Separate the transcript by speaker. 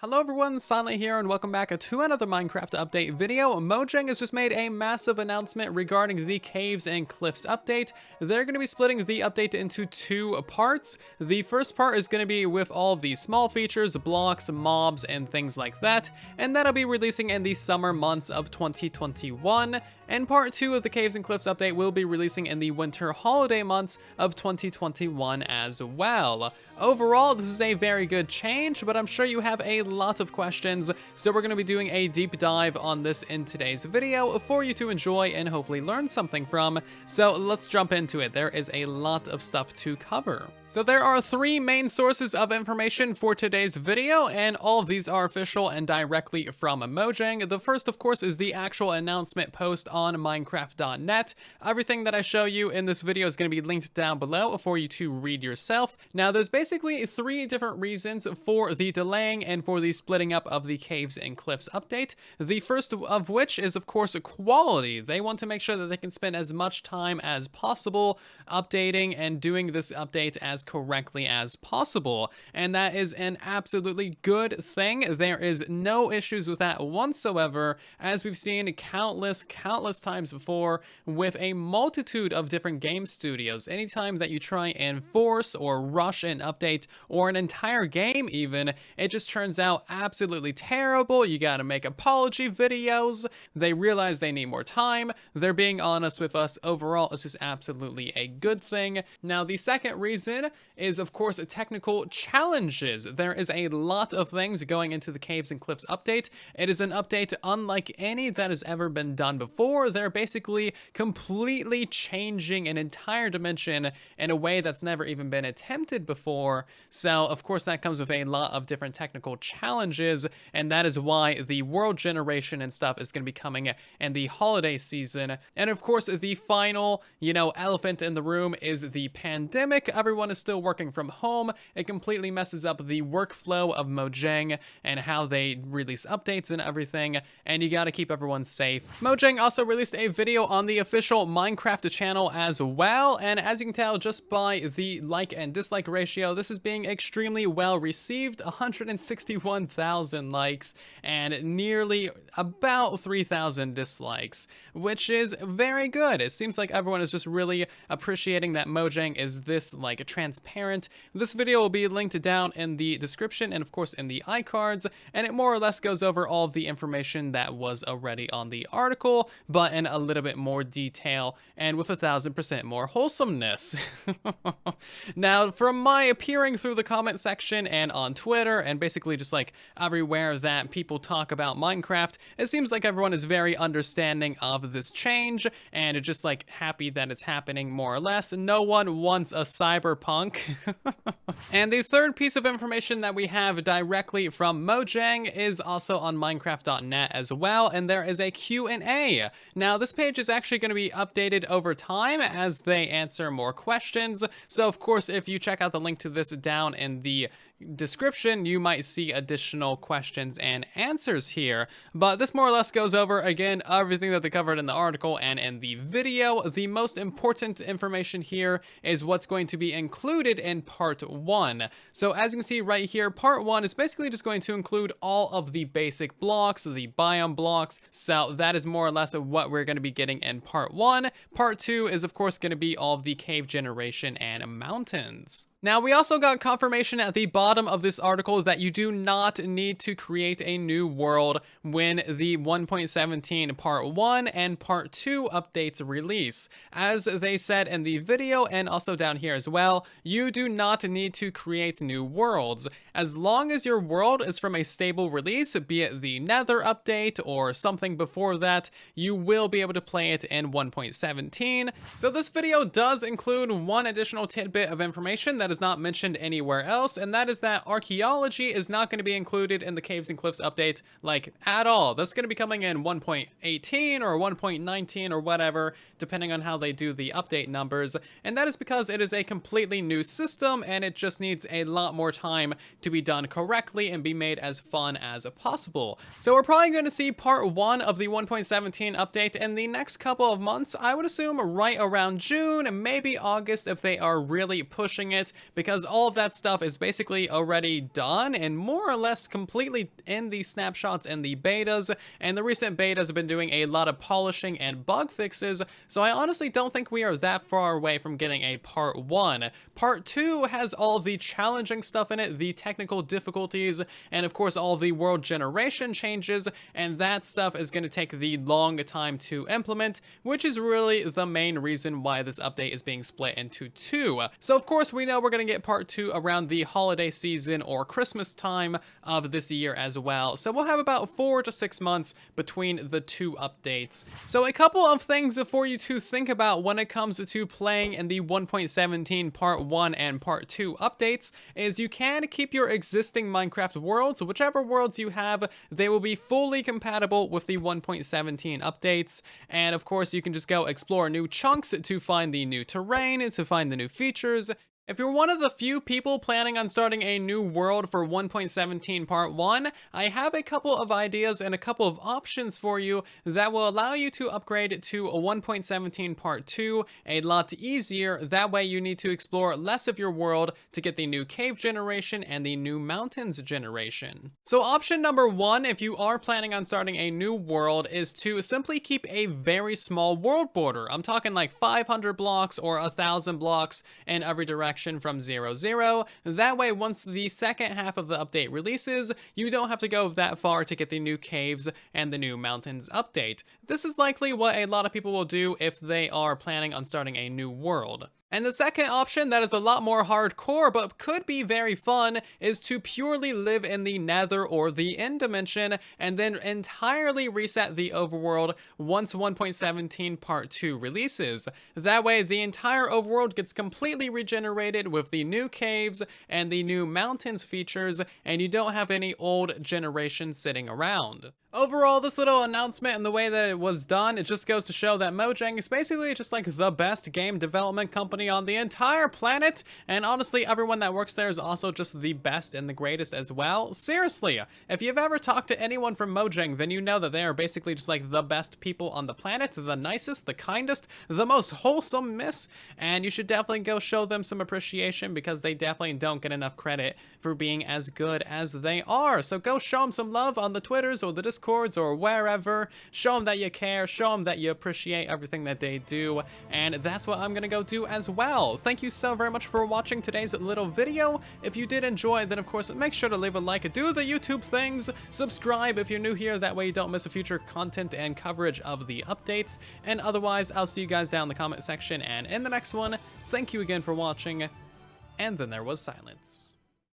Speaker 1: Hello everyone, Silent here, and welcome back to another Minecraft update video. Mojang has just made a massive announcement regarding the Caves and Cliffs update. They're going to be splitting the update into two parts. The first part is going to be with all of the small features, blocks, mobs, and things like that, and that'll be releasing in the summer months of 2021. And part 2 of the Caves and Cliffs update will be releasing in the winter holiday months of 2021 as well. Overall, this is a very good change, but I'm sure you have a lot of questions, so we're going to be doing a deep dive on this in today's video for you to enjoy and hopefully learn something from. So let's jump into it. There is a lot of stuff to cover. So there are three main sources of information for today's video, and all of these are official and directly from Mojang. The first, of course, is the actual announcement post on Minecraft.net. Everything that I show you in this video is going to be linked down below for you to read yourself. Now, there's basically three different reasons for the delaying and for the splitting up of the Caves and Cliffs update. The first of which is, of course, quality. They want to make sure that they can spend as much time as possible updating and doing this update as correctly as possible, and that is an absolutely good thing. There is no issues with that whatsoever, as we've seen countless times before with a multitude of different game studios. Anytime that you try and force or rush an update or an entire game even, it just turns out absolutely terrible. You gotta make apology videos. They realize they need more time. They're being honest with us. Overall, it's just absolutely a good thing. Now, the second reason is, of course, technical challenges. There is a lot of things going into the Caves and Cliffs update. It is an update unlike any that has ever been done before. They're basically completely changing an entire dimension in a way that's never even been attempted before. So, of course, that comes with a lot of different technical challenges, and that is why the world generation and stuff is going to be coming in the holiday season. And, of course, the final, elephant in the room is the pandemic. Everyone is still working from home. It completely messes up the workflow of Mojang and how they release updates and everything, and you gotta keep everyone safe. Mojang also released a video on the official Minecraft channel as well, and as you can tell just by the like and dislike ratio, this is being extremely well received. 161,000 likes and nearly about 3,000 dislikes, which is very good. It seems like everyone is just really appreciating that Mojang is this transparent. This video will be linked down in the description and of course in the iCards, and it more or less goes over all of the information that was already on the article, but in a little bit more detail and with 1,000% more wholesomeness. Now, from my peering through the comment section and on Twitter and basically just everywhere that people talk about Minecraft, it seems like everyone is very understanding of this change and just happy that it's happening, more or less. No one wants a cyberpunk. And the third piece of information that we have directly from Mojang is also on Minecraft.net as well, and there is a Q&A. Now, this page is actually going to be updated over time as they answer more questions, so of course if you check out the link to this down in the description, you might see additional questions and answers here. But this more or less goes over, again, everything that they covered in the article and in the video. The most important information here is what's going to be included in part 1. So as you can see right here, part 1 is basically just going to include all of the basic blocks, the biome blocks. So that is more or less of what we're going to be getting in part 1. Part 2 is of course going to be all of the cave generation and mountains. Now, we also got confirmation at the bottom of this article that you do not need to create a new world when the 1.17 Part 1 and Part 2 updates release. As they said in the video and also down here as well, you do not need to create new worlds. As long as your world is from a stable release, be it the Nether update or something before that, you will be able to play it in 1.17. So this video does include one additional tidbit of information that is not mentioned anywhere else, and that is that archaeology is not going to be included in the Caves and Cliffs update at all. That's going to be coming in 1.18 or 1.19 or whatever, depending on how they do the update numbers, and that is because it is a completely new system and it just needs a lot more time to be done correctly and be made as fun as possible. So we're probably going to see part 1 of the 1.17 update in the next couple of months. I would assume right around June, maybe August if they are really pushing it. because all of that stuff is basically already done and more or less completely in the snapshots and the betas, and the recent betas have been doing a lot of polishing and bug fixes, so I honestly don't think we are that far away from getting a part 1. Part 2 has all of the challenging stuff in it, the technical difficulties, and of course all of the world generation changes, and that stuff is going to take the long time to implement, which is really the main reason why this update is being split into 2. So of course we know we're going to get part 2 around the holiday season or Christmas time of this year as well. So we'll have about 4 to 6 months between the 2 updates. So a couple of things for you to think about when it comes to playing in the 1.17 part 1 and part 2 updates is you can keep your existing Minecraft worlds, whichever worlds you have, they will be fully compatible with the 1.17 updates, and of course you can just go explore new chunks to find the new terrain, to find the new features. If you're one of the few people planning on starting a new world for 1.17 part 1, I have a couple of ideas and a couple of options for you that will allow you to upgrade to a 1.17 part 2 a lot easier. That way you need to explore less of your world to get the new cave generation and the new mountains generation. So option number 1, if you are planning on starting a new world, is to simply keep a very small world border. I'm talking like 500 blocks or 1,000 blocks in every direction from 0, 0. That way, once the second half of the update releases, you don't have to go that far to get the new caves and the new mountains update. This is likely what a lot of people will do if they are planning on starting a new world. And the second option that is a lot more hardcore but could be very fun is to purely live in the nether or the end dimension and then entirely reset the overworld once 1.17 part 2 releases. That way the entire overworld gets completely regenerated with the new caves and the new mountains features, and you don't have any old generation sitting around. Overall, this little announcement and the way that it was done, it just goes to show that Mojang is basically just like the best game development company on the entire planet, and honestly, everyone that works there is also just the best and the greatest as well. Seriously, if you've ever talked to anyone from Mojang, then you know that they are basically just like the best people on the planet, the nicest, the kindest, the most wholesomest, and you should definitely go show them some appreciation because they definitely don't get enough credit for being as good as they are. So go show them some love on the Twitters or the Discords or wherever. Show them that you care, show them that you appreciate everything that they do, and that's what I'm gonna go do as well. Thank you so very much for watching today's little video. If you did enjoy, then of course make sure to leave a like, do the YouTube things, subscribe if you're new here, that way you don't miss a future content and coverage of the updates, and otherwise I'll see you guys down in the comment section and in the next one. Thank you again for watching, and then there was silence.